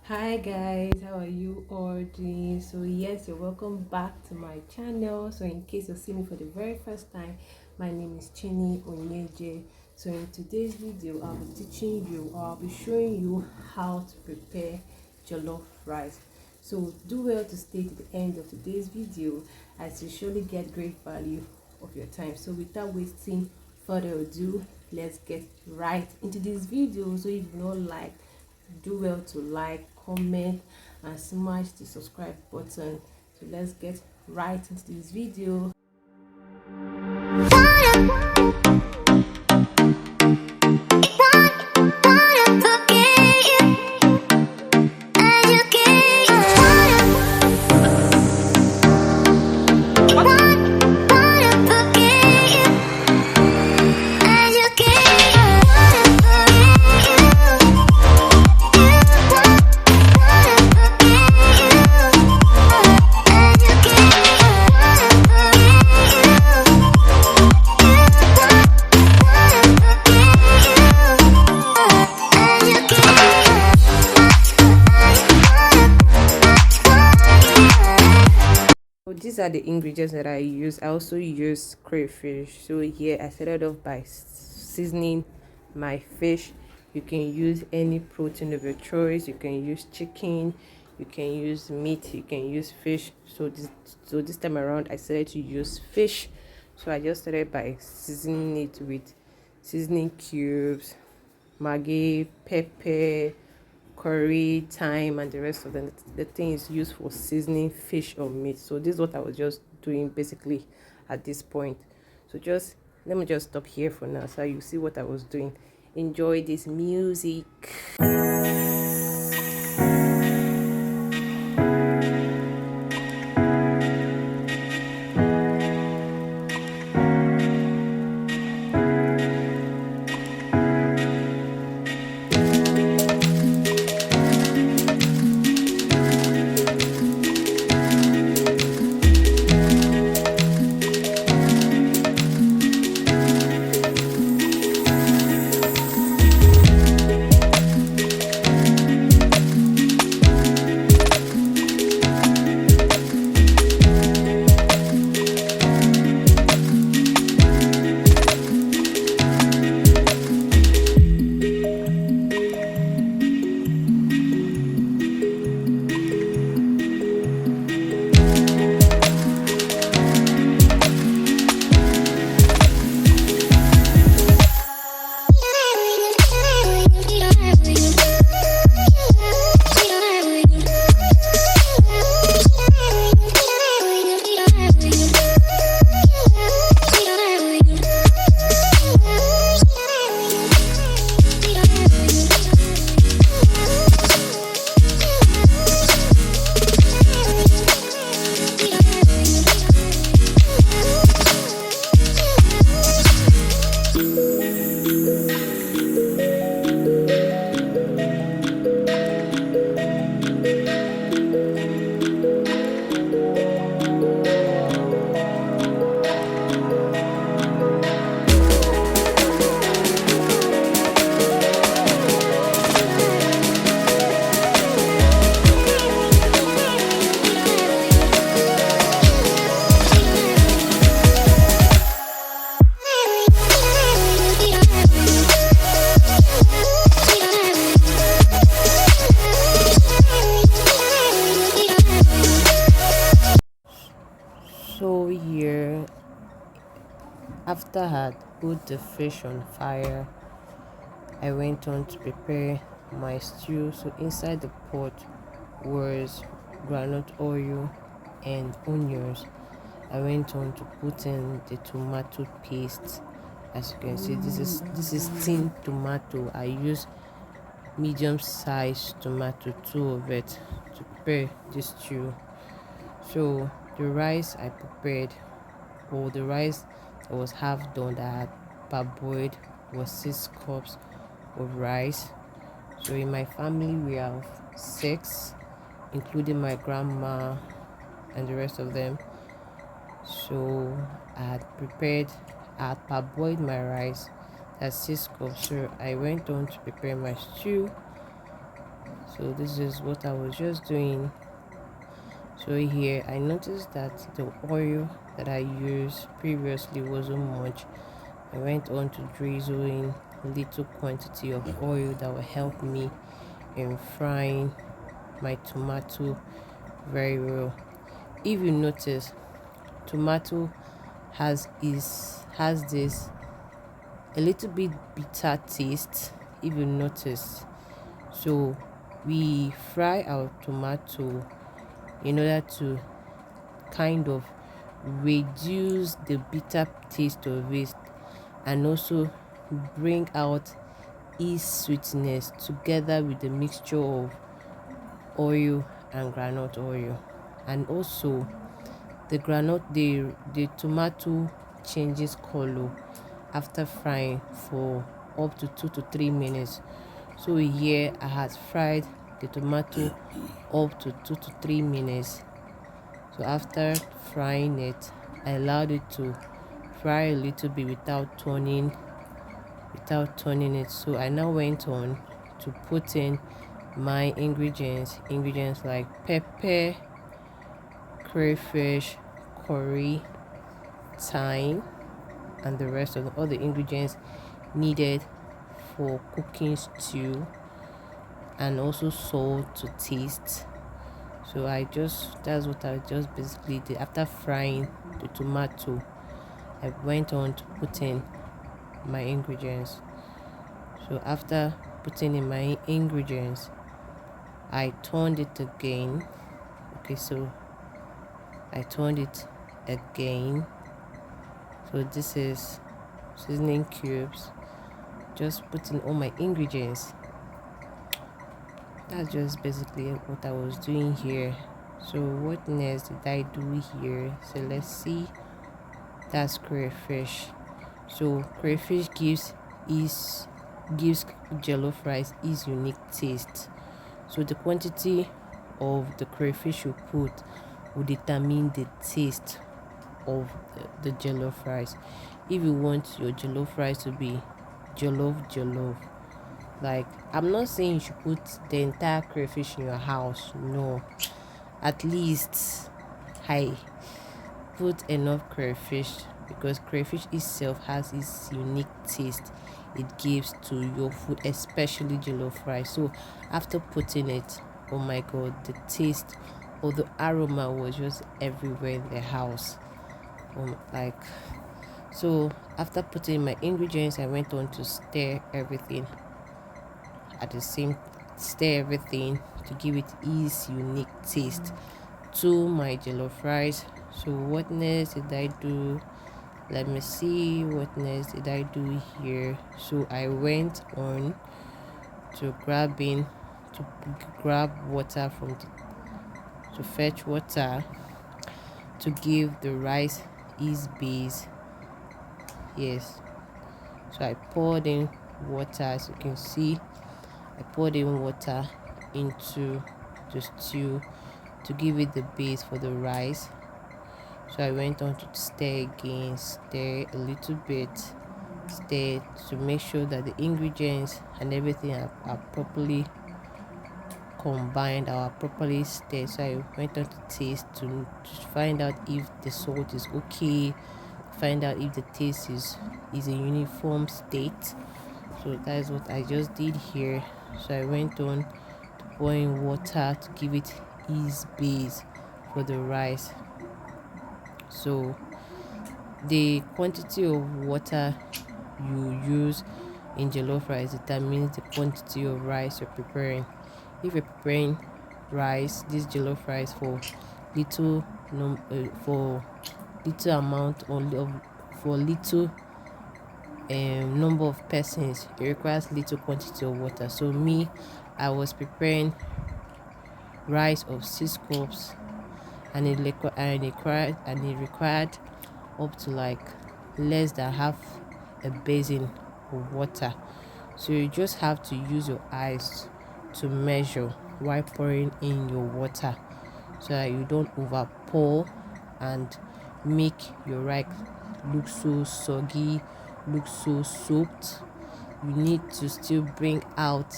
Hi guys, how are you all doing? So yes, you're welcome back to my channel. So in case you see me for the very first time, my name is Chini Onyeje. So in today's video, I'll be teaching you or I'll be showing you how to prepare jollof rice. So do well to stay to the end of today's video as you surely get great value of your time. So without wasting further ado, let's get right into this video. So if you don't like, do well to like, comment and smash the subscribe button. So let's get right into this video. So these are the ingredients that I use. I also use crayfish. So here I started off by seasoning my fish. You can use any protein of your choice. You can use chicken, you can use meat, you can use fish. So this time around I started to use fish. So I just started by seasoning it with seasoning cubes, maggi, pepper, curry, thyme, and the rest of them. The thing is used for seasoning fish or meat. So this is what I was just doing basically at this point. So just let me just stop here for now so you see what I was doing. Enjoy this music. So here, after I had put the fish on fire, I went on to prepare my stew. So inside the pot was groundnut oil and onions. I went on to put in the tomato paste. As you can see, this is thin tomato. I use medium sized tomato, two of it, to prepare this stew. So the rice I prepared, or the rice that was half done that I had parboiled, was 6 cups of rice. So in my family we have 6, including my grandma and the rest of them. So I had parboiled my rice, that's 6 cups. So I went on to prepare my stew. So this is what I was just doing. So here I noticed that the oil that I used previously wasn't much. I went on to drizzle in a little quantity of oil that will help me in frying my tomato very well. If you notice, tomato has this a little bit bitter taste, if you notice. So we fry our tomato in order to kind of reduce the bitter taste of it and also bring out its sweetness together with the mixture of oil and groundnut oil. And also the tomato changes color after frying for up to 2 to 3 minutes. So here I had fried the tomato up to 2 to 3 minutes. So after frying it, I allowed it to fry a little bit without turning it. So I now went on to put in my ingredients like pepper, crayfish, curry, thyme, and the rest of all the ingredients needed for cooking stew, and also salt to taste. So that's what I just basically did. After frying the tomato, I went on to put in my ingredients. So after putting in my ingredients, I turned it again. Okay, so I turned it again. So this is seasoning cubes. Just putting all my ingredients. That's just basically what I was doing here. So what next did I do here? So let's see. That's crayfish. So crayfish gives jollof rice its unique taste. So the quantity of the crayfish you put will determine the taste of the jollof rice. If you want your jollof rice to be jollof, like, I'm not saying you should put the entire crayfish in your house, no. At least I put enough crayfish, because crayfish itself has its unique taste it gives to your food, especially jollof rice. So after putting it, oh my god, the taste or the aroma was just everywhere in the house. Like, so after putting my ingredients, I went on to stir everything to give it its unique taste to my jollof rice. So what next did I do? Let me see, what next did I do here? So I went on to grab water to fetch water to give the rice its base. Yes, so I poured in water. As you can see, I poured in water into the stew to give it the base for the rice. So I went on to stir again, stir a little bit, stir to make sure that the ingredients and everything are properly combined or properly stirred. So I went on to taste to find out if the salt is okay, find out if the taste is a uniform state. So that is what I just did here. So I went on to pour in water to give it its base for the rice. So the quantity of water you use in jollof rice determines the quantity of rice you're preparing. If you're preparing this jollof rice for for little amount for little number of persons, it requires little quantity of water. So me, I was preparing rice of 6 cups, and it required up to like less than half a basin of water. So you just have to use your eyes to measure while pouring in your water, so that you don't over pour and make your rice look so soggy, look so soaked. You need to still bring out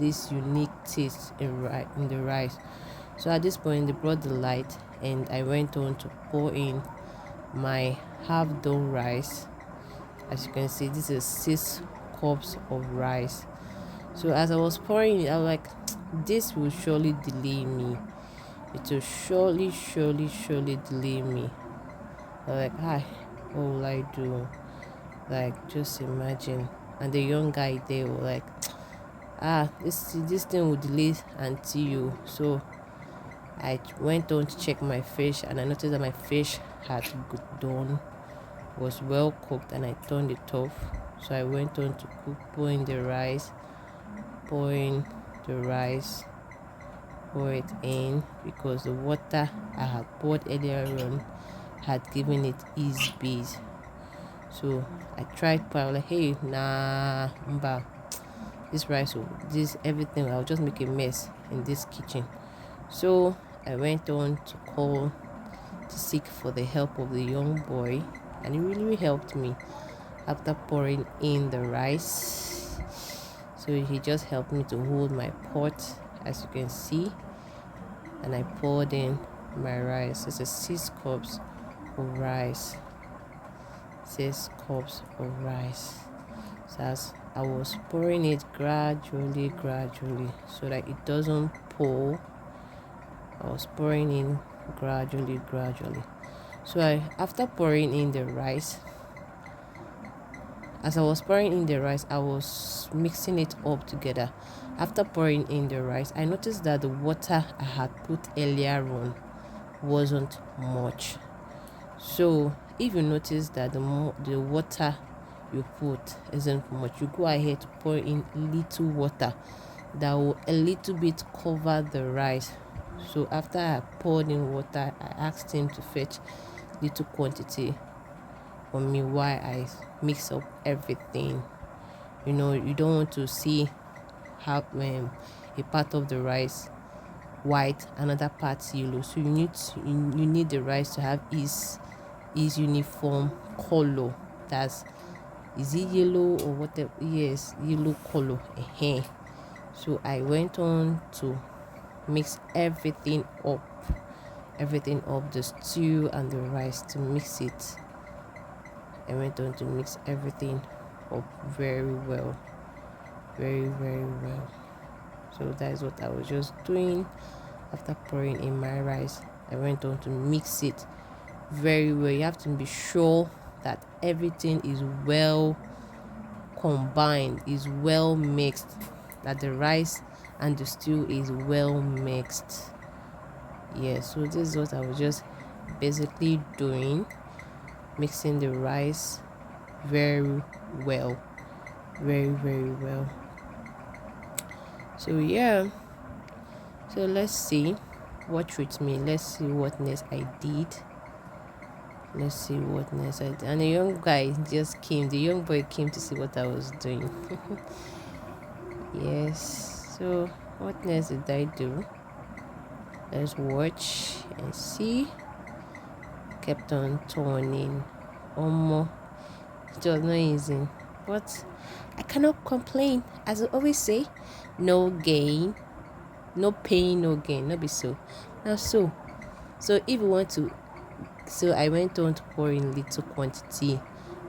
this unique taste in the rice. So at this point, they brought the light, and I went on to pour in my half done rice. As you can see, this is 6 cups of rice. So as I was pouring it, I was like, this will surely delay me. It will surely delay me. I was like, what will I do? Like, just imagine. And the young guy there was like, this thing will delay until you. So I went on to check my fish, and I noticed that my fish had done, was well cooked, and I turned it off. So I went on to pouring the rice, pour it in, because the water I had poured earlier on had given it ease bees. So I tried pour, like, hey, nah, mba, this rice, this everything, I'll just make a mess in this kitchen. So I went on to seek for the help of the young boy, and he really helped me after pouring in the rice. So he just helped me to hold my pot, as you can see, and I poured in my rice. This is 6 cups of rice. 6 cups of rice. So as I was pouring it gradually, so that it doesn't pour, I was pouring in gradually. So after pouring in the rice, as I was pouring in the rice, I was mixing it up together. After pouring in the rice, I noticed that the water I had put earlier on wasn't much. So if you notice that the water you put isn't much, you go ahead to pour in little water that will a little bit cover the rice. So after I poured in water, I asked him to fetch little quantity for me while I mix up everything. You don't want to see how a part of the rice white, another part yellow. So you need the rice to have its uniform color. Is it yellow or whatever? Yes, yellow color. So I went on to mix everything up, the stew and the rice, to mix it. I went on to mix everything up very well, very well. So that is what I was just doing. After pouring in my rice, I went on to mix it very well. You have to be sure that everything is well combined, is well mixed, that the rice and the stew is well mixed. So this is what I was just basically doing, mixing the rice very well, very well. So let's see what treats me. Let's see what next I did. And the young boy came to see what I was doing. Yes. So what next did I do? Let's watch and see. Kept on turning. It was not easy, but I cannot complain. As I always say, no gain, no pain, no gain. Not be so. Now so if you want to, so I went on to pour in little quantity,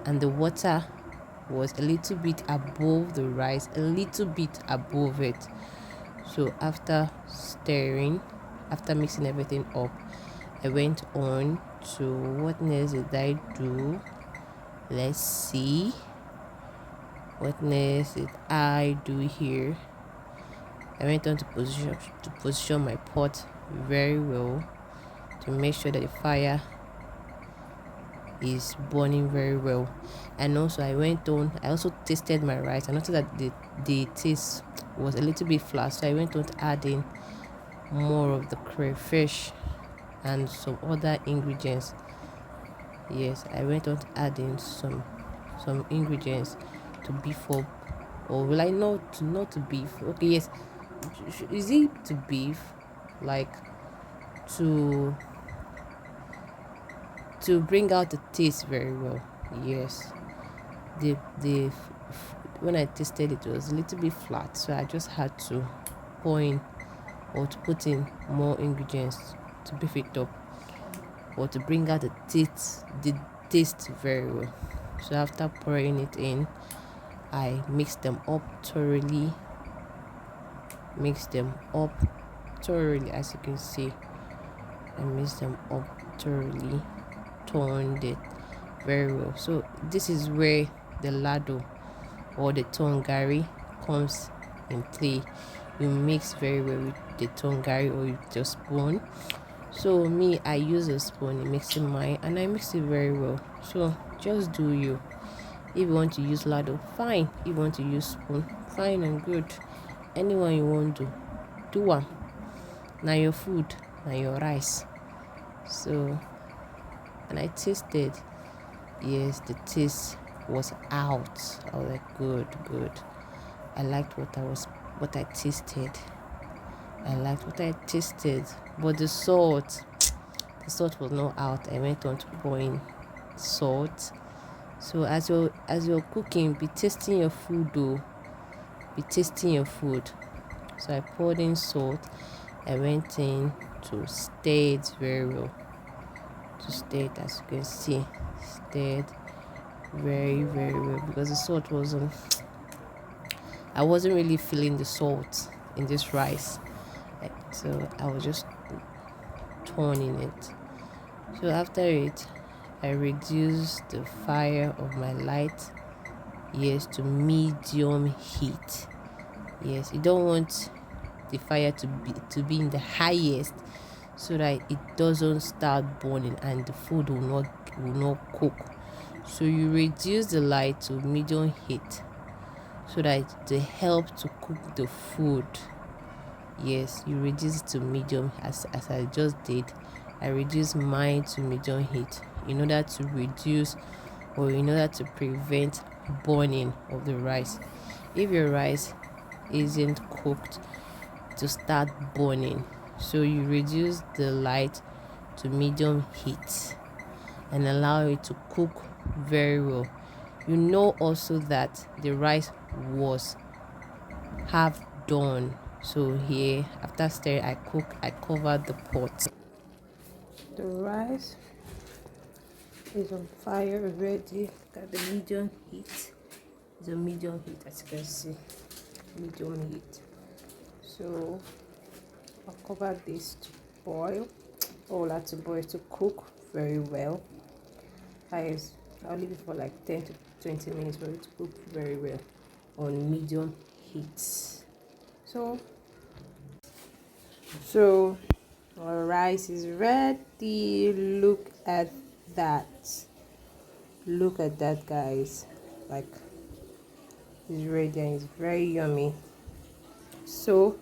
and the water was a little bit above the rice, a little bit above it. So after mixing everything up, I went on to, what next did I do? Let's see. What next did I do here? I went on to position my pot very well to make sure that the fire is burning very well. And also I also tasted my rice. I noticed that the taste was a little bit flat, so I went on to add in more of the crayfish and some other ingredients. Yes, I went on to add in some ingredients to beef up, or will I not to beef? Okay, yes. Is it to beef, like to bring out the taste very well? Yes, the when I tasted it, it was a little bit flat, so I just had to pour in or to put in more ingredients to beef it up or to bring out the taste very well. So after pouring it in, I mix them up thoroughly. As you can see, I mix them up thoroughly, toned it very well. So this is where the lado or the tongari comes in play. You mix very well with the tongari or with your spoon. So me, I use a spoon in mixing mine, and I mix it very well. So just do you. If you want to use lado, fine. If you want to use spoon, fine and good. Anyone you want to do one. Now your food, now your rice. So, and I tasted. Yes, the taste was out. I was like, good. I liked what I tasted. But the salt was not out. I went on to pour in salt. So as you're cooking, be tasting your food though. So I poured in salt. I went in to stir it very well. As you can see, stirred very, very well, because the salt wasn't. I wasn't really feeling the salt in this rice, so I was just turning it. So after it, I reduced the fire of my light, yes, to medium heat. Yes, you don't want the fire to be in the highest, so that it doesn't start burning and the food will not cook. So you reduce the light to medium heat, so that they help to cook the food. Yes, you reduce it to medium, as I just did. I reduced mine to medium heat in order to reduce, or in order to prevent burning of the rice. If your rice isn't cooked, to start burning, so you reduce the light to medium heat and allow it to cook very well. You know also that the rice was half done. So here, after stirring, I covered the pot. The rice is on fire already. Got the medium heat. The medium heat, as you can see, medium heat. So I'll cover this to boil. All that to boil, to cook very well. I'll leave it for like 10 to 20 minutes for it to cook very well on medium heat. So our rice is ready. Look at that, guys. Like, it's ready and it's very yummy. So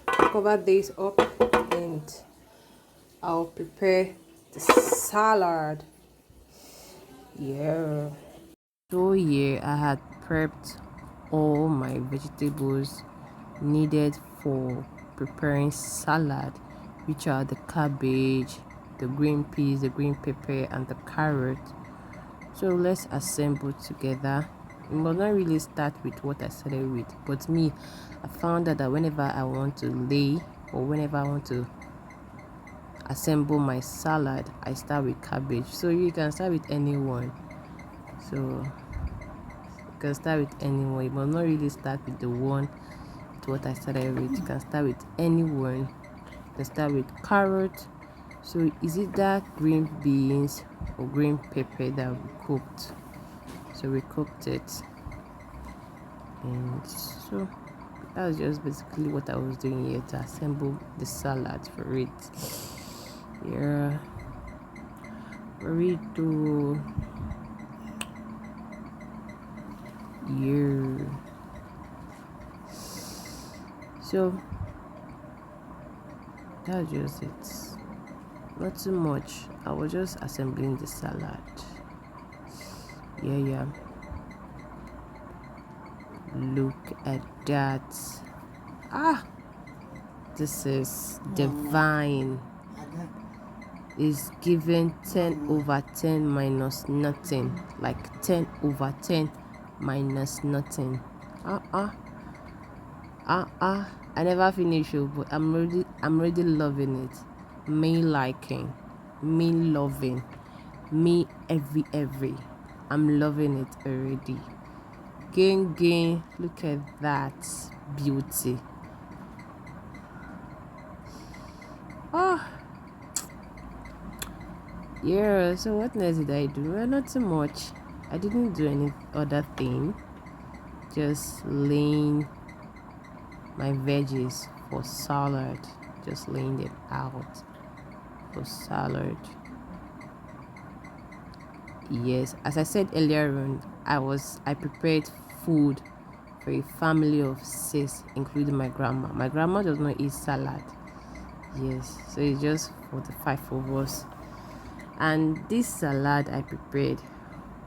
cover this up and I'll prepare the salad. Yeah. So here I had prepped all my vegetables needed for preparing salad, which are the cabbage, the green peas, the green pepper, and the carrot. So let's assemble together. We must not really start with what I started with, but me, I found out that whenever I want to lay, or whenever I want to assemble my salad, I start with cabbage. So you can start with anyone. So you can start with anyone. You must not really start with the one to what I started with. You can start with anyone. You can start with carrot. So is it that green beans or green pepper that we cooked? So we cooked it, and so that was just basically what I was doing here, to assemble the salad for it. Yeah, burrito. Yeah. So that's just it. Not too much. I was just assembling the salad. Yeah. Look at that. This is divine. Is given 10/10 minus nothing, like 10/10 minus nothing. I never finish it, but I'm already loving it. Me liking, me loving, me every. I'm loving it already. Gain, look at that beauty. Oh, yeah. So what next did I do? Well, not too much. I didn't do any other thing. Just laying my veggies for salad. Just laying it out for salad. Yes, as I said earlier on, I prepared food for a family of 6, including my grandma. My grandma does not eat salad. Yes, so it's just for the 5 of us. And this salad I prepared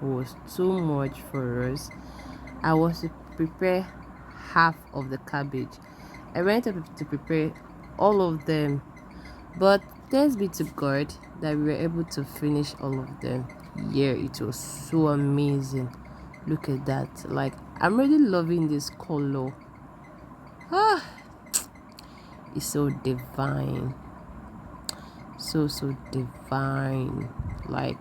was too much for us. I was to prepare half of the cabbage. I went up to prepare all of them, but thanks be to God that we were able to finish all of them. Yeah, it was so amazing. Look at that. Like, I'm really loving this color. Ah, it's so divine. So divine. Like,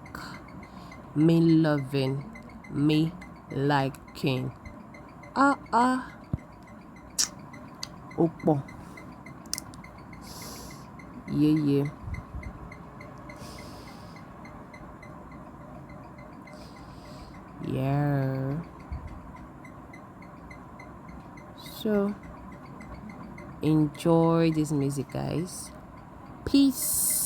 me loving, me liking. Opo. Yeah. Yeah. So enjoy this music, guys. Peace.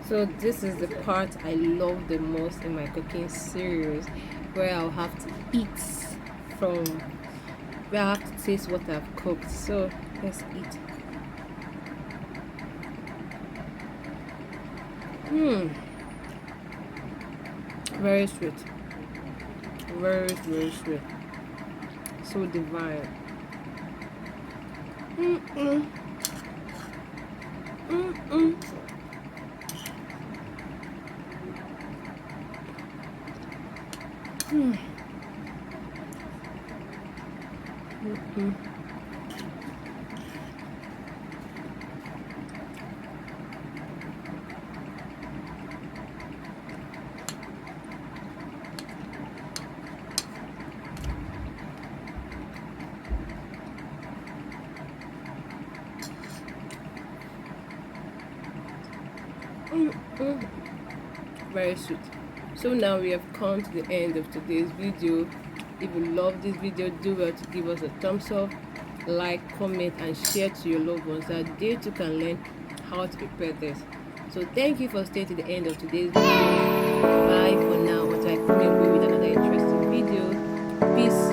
So this is the part I love the most in my cooking series, where I'll have to eat from, where I have to taste what I've cooked. So let's eat. Very sweet. Very sweet. So divine. Very sweet. So now we have come to the end of today's video. If you love this video, do well to give us a thumbs up, like, comment, and share to your loved ones so that they too can learn how to prepare this. So thank you for staying to the end of today's video. Bye for now until I come your way with another interesting video. Peace.